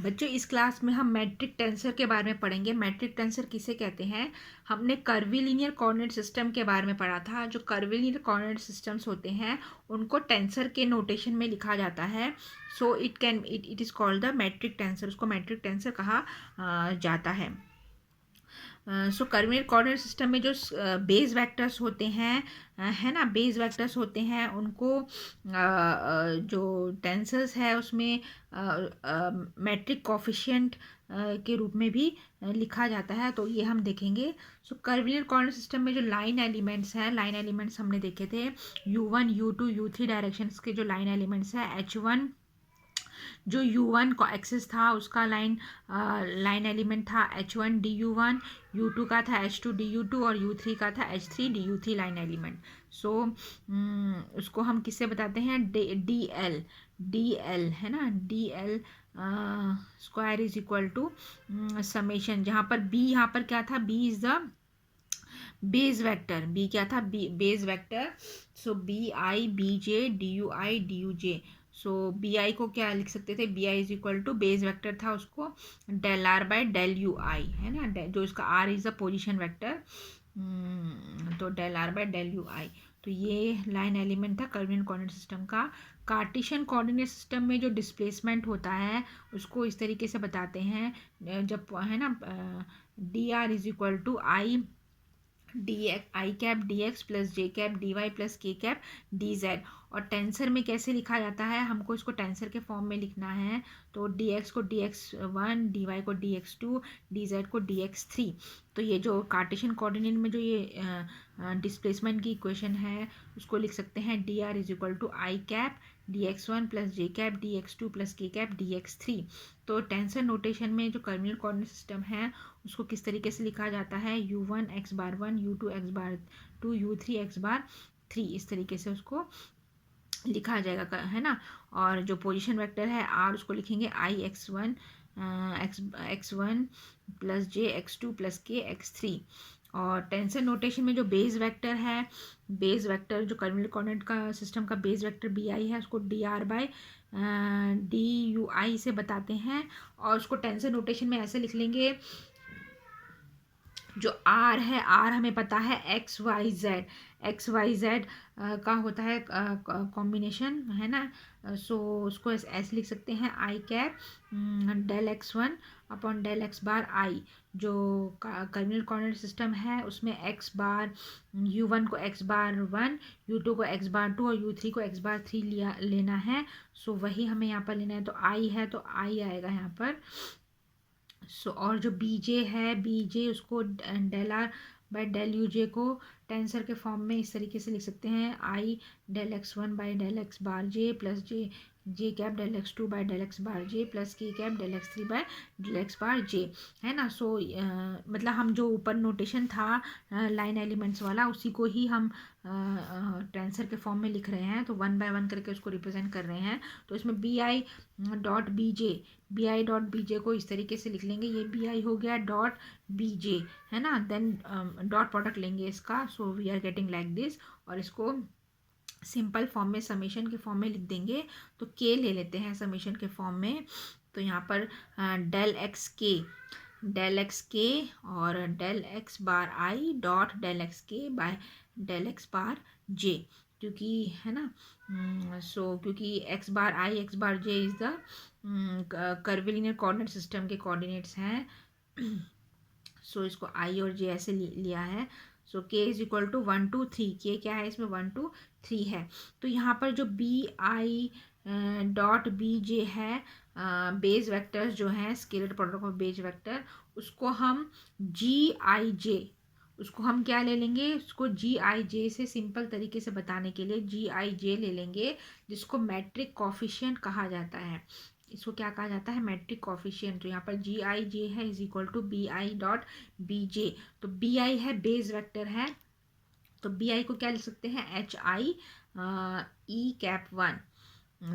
बच्चों इस क्लास में हम मैट्रिक टेंसर के बारे में पढ़ेंगे। मैट्रिक टेंसर किसे कहते हैं? हमने कर्वीलिनियर कोऑर्डिनेट सिस्टम के बारे में पढ़ा था। जो कर्वीलिनियर कोऑर्डिनेट सिस्टम्स होते हैं उनको टेंसर के नोटेशन में लिखा जाता है। So it is called the metric tensor. उसको मैट्रिक टेंसर कहा जाता है। सो कर्वीलिनियर कोऑर्डिनेट सिस्टम में जो बेस वेक्टर्स होते हैं, है ना, बेस वेक्टर्स होते हैं उनको जो टेंसर्स है उसमें मैट्रिक कोफिशिएंट के रूप में भी लिखा जाता है। तो ये हम देखेंगे। सो कर्वीलिनियर कोऑर्डिनेट सिस्टम में जो लाइन एलिमेंट्स हैं, लाइन एलिमेंट्स हमने देखे थे u1 u2 u3 डायरेक्शंस के जो लाइन एलिमेंट्स हैं। h1 जो u1 को एक्सिस था उसका लाइन एलिमेंट था h1 du1, u2 का था h2 du2 और u3 का था h3 du3 लाइन एलिमेंट। सो उसको हम किससे बताते हैं? dl है ना, dl square is equal to summation, जहाँ पर b, यहाँ पर क्या था, b is the base vector. b क्या था? Base vector. So B I B J D U I D U J. So B I को क्या लिख सकते थे? B I is equal to base vector था, उसको del R by del U I, है ना, जो इसका R is the position vector. तो del R by del U I. तो ये लाइन एलिमेंट था कर्वीलिनियर कोऑर्डिनेट सिस्टम का। कार्टेशियन कोऑर्डिनेट सिस्टम में जो डिस्प्लेसमेंट होता है उसको इस तरीके से बताते हैं, जब है ना, D R is equal to I D I cap D X plus J cap D Y plus K cap D Z. और टेंसर में कैसे लिखा जाता है? हमको इसको टेंसर के फॉर्म में लिखना है। तो डी एक्स को D X one, D Y को D X two, D Z को डी एक्स थ्री। तो ये जो कार्टेशियन कोऑर्डिनेट में जो ये डिस्प्लेसमेंट की इक्वेशन है उसको लिख सकते हैं D R is equal to I cap D X one plus J cap D X two plus K cap D X three. तो टेंसर नोटेशन में जो कर्वीलिनियर कोऑर्डिनेट सिस्टम है उसको किस तरीके से लिखा जाता है? u1 x बार 1, u2 x बार 2, u3 x बार 3, इस तरीके से उसको लिखा जाएगा, है ना। और जो पोजीशन वेक्टर है r, उसको लिखेंगे i x1 x1 plus J x2 plus के x3। और टेंसर नोटेशन में जो बेस वेक्टर है, बेस वेक्टर जो कर्वीलिनियर कोऑर्डिनेट का सिस्टम का बेस वेक्टर बी आई है उसको D R by D U I से बताते हैं। और उसको टेंसर नोटेशन में ऐसे लिख लेंगे, जो आर है, आर हमें पता है X Y Z, X Y Z का होता है कॉम्बिनेशन, है ना। सो उसको ऐसे लिख सकते हैं I cap del X one upon del X bar I. जो कर्वीलिनियर कोऑर्डिनेट सिस्टम है उसमें एक्स बार यू वन को X bar one, U two को एक्स बार टू और यू थ्री को एक्स बार थ्री लेना है। सो वही हमें यहाँ पर लेना है। तो आई है तो आई आएगा यहाँ पर। सो और जो बी जे है, बी जे उसको del R by del U J को टेंसर के फॉर्म में इस तरीके से लिख सकते हैं I del X one by del X bar J plus J cap del X two by del X bar J plus K cap del X three by del X bar J, है ना। सो मतलब हम जो ऊपर notation था line elements वाला उसी को ही हम टेंसर के फॉर्म में लिख रहे हैं। तो वन बाय वन करके उसको रिप्रेजेंट कर रहे हैं। तो इसमें B I dot B J, B I dot B J को इस तरीके से लिख लेंगे, ये बी आई हो गया डॉट बी जे, है ना। देन डॉट प्रोडक्ट लेंगे इसका। So we are getting like this. और इसको सिंपल फॉर्म में समेशन के फॉर्म में लिख देंगे। तो के ले लेते हैं समेशन के फॉर्म में। तो यहाँ पर डेल एक्स के और del X bar I dot del X K by del X bar J, क्योंकि है ना। सो क्योंकि X bar I X bar J is the curvilinear coordinate system के कोऑर्डिनेट्स हैं। सो इसको आई और जे ऐसे लिया है। सो के इज इक्वल टू 1 2 3, के क्या है इसमें 1 2 3 है। तो यहाँ पर जो B I dot B J है, बेस वेक्टर्स जो हैं scalar product of base vector, उसको हम जी आई जे, उसको हम क्या ले लेंगे? उसको जी आई जे से सिंपल तरीके से बताने के लिए जी आई जे ले लेंगे, जिसको मैट्रिक कॉफिशिएंट कहा जाता है। इसको क्या कहा जाता है? Metric coefficient. तो यहाँ पर जी आई जे है is equal to B I dot B J. तो बी आई है बेस वेक्टर है, तो बी आई को क्या लिख सकते हैं? H I E cap one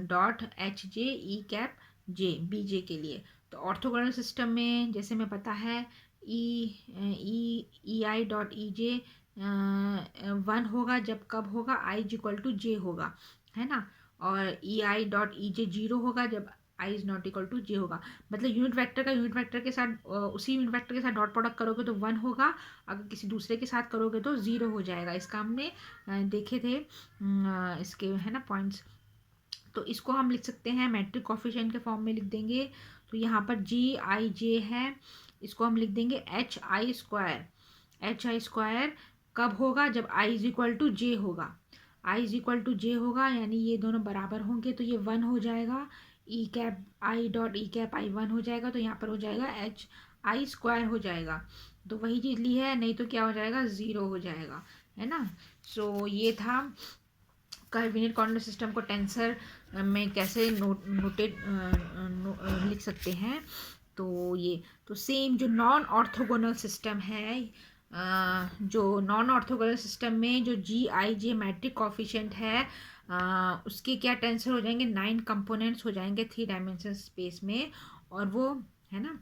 dot H J E cap J, B J के लिए। तो ऑर्थोगोनल सिस्टम में जैसे हमें पता है ई आई डॉट ई जे वन होगा जब कब होगा? आई इज इक्वल टू जे होगा, है ना। और ई आई डॉट ई जे जीरो होगा जब I is not equal to जे होगा। मतलब यूनिट वेक्टर का यूनिट वेक्टर के साथ उसी यूनिट वेक्टर के साथ डॉट प्रोडक्ट करोगे तो 1 होगा, अगर किसी दूसरे के साथ करोगे तो 0 हो जाएगा। इसका हमने देखे थे इसके है ना पॉइंट्स। तो इसको हम लिख सकते हैं मैट्रिक कोफिशिएंट के फॉर्म में लिख देंगे। तो यहाँ पर जी आई जे है, इसको हम लिख देंगे H I square. H I square कब होगा? जब आई इज इक्वल टू जे होगा। आई इज इक्वल टू जे होगा यानी ये दोनों बराबर होंगे तो ये 1 हो जाएगा। E cap I dot E cap I 1 हो जाएगा, तो यहाँ पर हो जाएगा एच आई स्क्वायर हो जाएगा। तो वही चीज़ ली है, नहीं तो क्या हो जाएगा? 0 हो जाएगा, है ना। सो ये था कोऑर्डिनेट कोऑर्डिनेट सिस्टम को टेंसर में कैसे लिख सकते हैं। तो ये तो सेम जो नॉन ऑर्थोगोनल सिस्टम है, जो नॉन ऑर्थोगोनल सिस्टम में जो जी आई जे मैट्रिक कोफिशिएंट है, उसके क्या टेंसर हो जाएंगे? 9 कंपोनेंट्स हो जाएंगे 3 डायमेंशन स्पेस में, और वो है ना।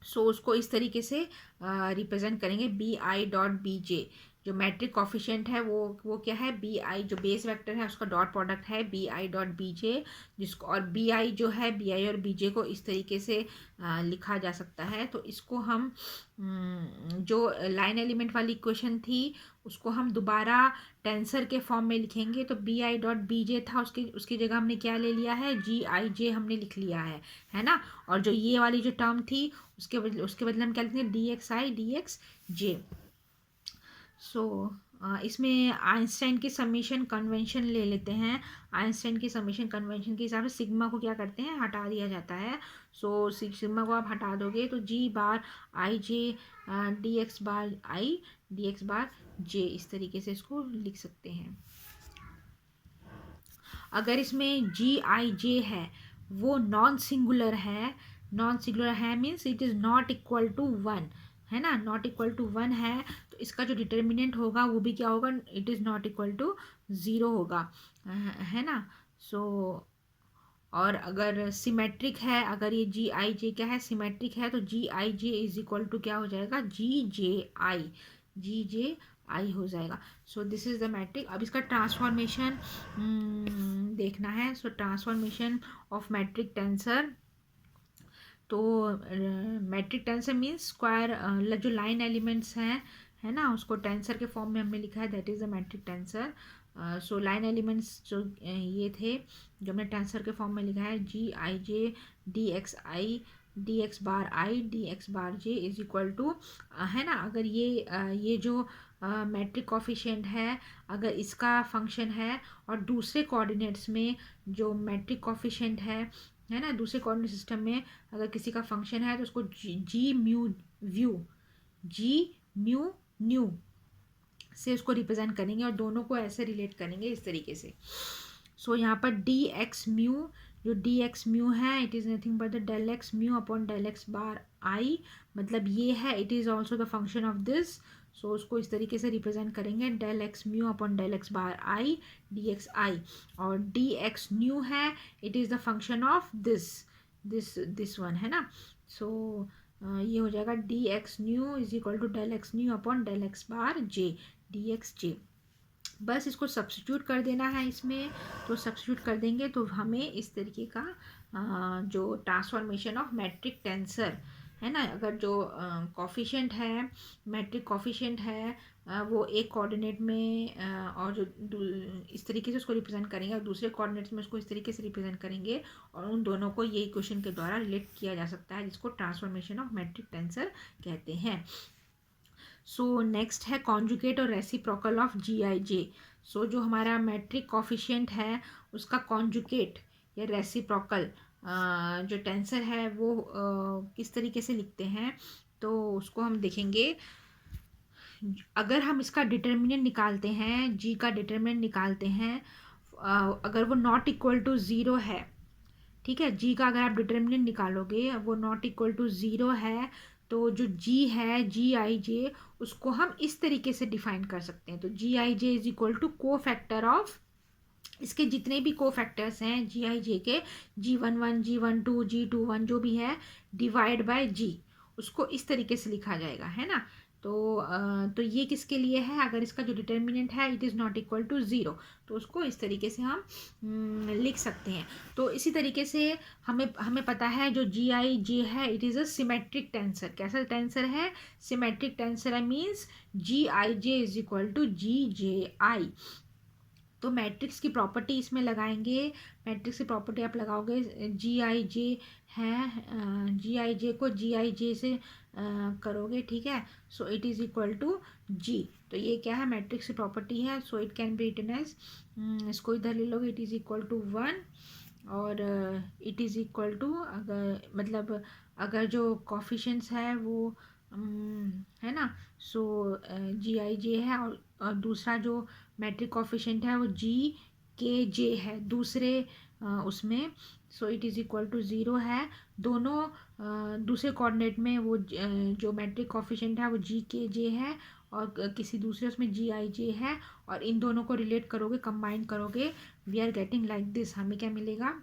सो उसको इस तरीके से रिप्रेजेंट करेंगे B I dot B J. जो मैट्रिक कोफिशिएंट है वो क्या है? बी आई, जो बेस वेक्टर है उसका डॉट प्रोडक्ट है B I dot B J, जिसको और बी आई जो है बी आई और बी जे को इस तरीके से लिखा जा सकता है। तो इसको हम जो लाइन एलिमेंट वाली इक्वेशन थी उसको हम दोबारा टेंसर के फॉर्म में लिखेंगे। तो B I dot B J था, उसकी जगह हमने क्या ले लिया है? जी आई जे हमने लिख लिया है ना। और जो ये वाली जो टर्म थी उसके बदले हम क्या लिखेंगे? D X I D X J. So इसमें आइंस्टाइन की समीशन कन्वेंशन ले लेते हैं। आइंस्टाइन की समीशन कन्वेंशन के हिसाब से सिग्मा को क्या करते हैं? हटा दिया जाता है। सो सिग्मा को आप हटा दोगे तो G bar I J D X bar I D X bar J, इस तरीके से इसको लिख सकते हैं। अगर इसमें जी आई जे है वो नॉन सिंगुलर है, नॉन सिंगुलर है means it is not equal to 1, है ना। नॉट इक्वल टू 1 है तो इसका जो डिटर्मिनेंट होगा वो भी क्या होगा? It is not equal to 0 होगा, है ना। सो और अगर सिमेट्रिक है, अगर ये जी आई जे क्या है? सिमेट्रिक है, तो जी I J is equal to क्या हो जाएगा? जी J I, ji J I हो जाएगा। So this is the metric. अब इसका ट्रांसफॉर्मेशन देखना है। So transformation of metric tensor. तो मैट्रिक टेंसर मीन्स स्क्वायर जो लाइन एलिमेंट्स हैं, है ना, उसको टेंसर के फॉर्म में हमने लिखा है, that is the metric tensor. So line elements जो ये थे जो हमने टेंसर के फॉर्म में लिखा है, G I J D X I D X bar I D X bar J is equal to, है ना। अगर ये जो मैट्रिक कोफिशिएंट है, अगर इसका फंक्शन है और दूसरे कोऑर्डिनेट्स में जो मैट्रिक कोफिशिएंट है ना, दूसरे कोऑर्डिनेट सिस्टम में अगर किसी का फंक्शन है तो उसको G mu view, G mu new से उसको रिप्रेजेंट करेंगे और दोनों को ऐसे रिलेट करेंगे इस तरीके से। सो यहाँ पर डी एक्स म्यू, जो डी एक्स म्यू है it is nothing but the del X mu upon del X bar I, मतलब ये है it is also the function of this. So उसको इस तरीके से रिप्रेजेंट करेंगे del X mu upon del X bar I D X I. और D X nu है it is the function of this one, है ना। सो ये हो जाएगा D X nu is equal to del X nu upon del X bar J D X J. बस इसको substitute कर देना है इसमें। तो सब्स्टिट्यूट कर देंगे तो हमें इस तरीके का जो ट्रांसफॉर्मेशन ऑफ मैट्रिक टेंसर, है ना, अगर जो कोफिशिएंट है, मैट्रिक कोफिशिएंट है, वो एक कोऑर्डिनेट में और जो इस तरीके से उसको रिप्रेजेंट करेंगे और दूसरे कोऑर्डिनेट्स में उसको इस तरीके से रिप्रेजेंट करेंगे और उन दोनों को ये इक्वेशन के द्वारा रिलेट किया जा सकता है, जिसको ट्रांसफॉर्मेशन ऑफ मैट्रिक टेंसर कहते हैं। सो नेक्स्ट है कॉन्जुगेट और रेसिप्रोकल ऑफ जी आई जे। सो जो हमारा मैट्रिक कोफिशिएंट है उसका कॉन्जुगेट या रेसिप्रोकल जो टेंसर है वो किस तरीके से लिखते हैं, तो उसको हम देखेंगे। अगर हम इसका डिटर्मिनेंट निकालते हैं, जी का डिटर्मिनेंट निकालते हैं, अगर वो नॉट इक्वल टू 0 है, ठीक है, जी का अगर आप डिटर्मिनेंट निकालोगे वो नॉट इक्वल टू 0 है, तो जो जी है जी आई जे उसको हम इस तरीके से डिफाइन कर सकते हैं। तो जी I J is equal to को फैक्टर ऑफ, इसके जितने भी को फैक्टर्स हैं जी आई जे के, G11 G12 G21 जो भी है, डिवाइड बाय जी, उसको इस तरीके से लिखा जाएगा, है ना। तो ये किसके लिए है, अगर इसका जो डिटर्मिनेंट है it is not equal to zero, तो उसको इस तरीके से हम लिख सकते हैं। तो इसी तरीके से हमें हमें पता है जो जी आई जे है it is a symmetric tensor. कैसा टेंसर है, सिमेट्रिक टेंसर है, means G I J is equal to G J I. तो मैट्रिक्स की प्रॉपर्टी इसमें लगाएंगे, मैट्रिक्स की प्रॉपर्टी आप लगाओगे, जी आई जे है, जी आई जे को जी आई जे से करोगे, ठीक है, so it is equal to G. तो ये क्या है, मैट्रिक्स की प्रॉपर्टी है, so it can be written as, इसको इधर ले लोगे, it is equal to one, और इट इज़ इक्वल टू, अगर मतलब अगर जो कॉफिशेंट्स है वो है ना, सो जी आई जे है, और दूसरा जो मैट्रिक कॉफिशेंट है वो जी के जे है दूसरे उसमें, so it is equal to zero है। दोनों दूसरे कोऑर्डिनेट में वो जो मैट्रिक कॉफिशेंट है वो जी के जे है, और किसी दूसरे उसमें जी आई जे है, और इन दोनों को रिलेट करोगे, कंबाइन करोगे, we are getting like this, हमें क्या मिलेगा,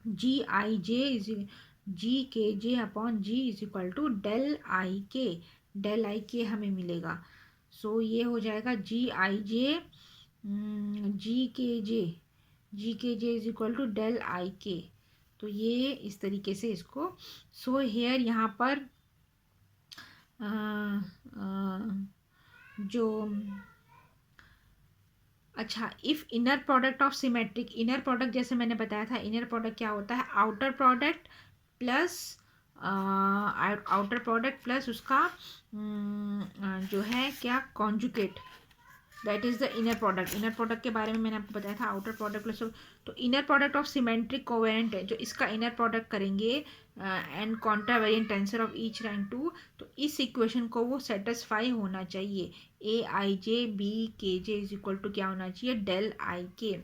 G I J is G K J upon G is equal to del I K, del I के हमें मिलेगा। सो ये हो जाएगा जी I J, G K J, G K J is equal to del I K. तो ये इस तरीके से इसको, सो हेयर यहाँ पर अ, अ, जो अच्छा, if inner product of symmetric, inner product जैसे मैंने बताया था, इनर प्रोडक्ट क्या होता है, outer product plus outer product plus उसका जो है क्या, conjugate, that is the inner product. Inner product के बारे में मैंने आपको बताया था, आउटर प्रोडक्ट प्लस, तो inner product of symmetric covalent है जो इसका इनर प्रोडक्ट करेंगे and contravariant tensor of each rank two, तो इस इक्वेशन को वो सेटिस्फाई होना चाहिए, ए आई जे बी के जे इज इक्वल टू क्या होना चाहिए, डेल आई के।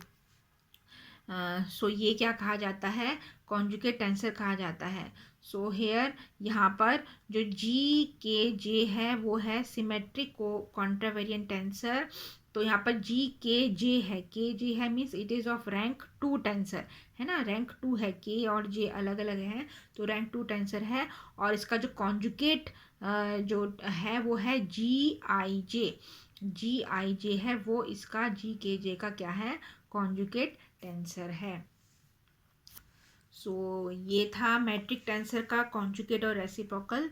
सो ये क्या कहा जाता है, कॉन्जुगेट टेंसर कहा जाता है। सो हेयर यहाँ पर जो जी के जे है वो है सिमेट्रिक को कॉन्ट्रावेरिएंट टेंसर। तो यहाँ पर जी के जे है means it is of rank to tensor, है ना, रैंक टू है, के और जे अलग अलग हैं, तो रैंक टू टेंसर है। और इसका जो कॉन्जुगेट जो है वो है G I J, ji I J है वो इसका जी के जे का क्या है, कॉन्जुगेट टेंसर है। सो ये था मैट्रिक टेंसर का कॉन्जुगेट और रेसिप्रोकल।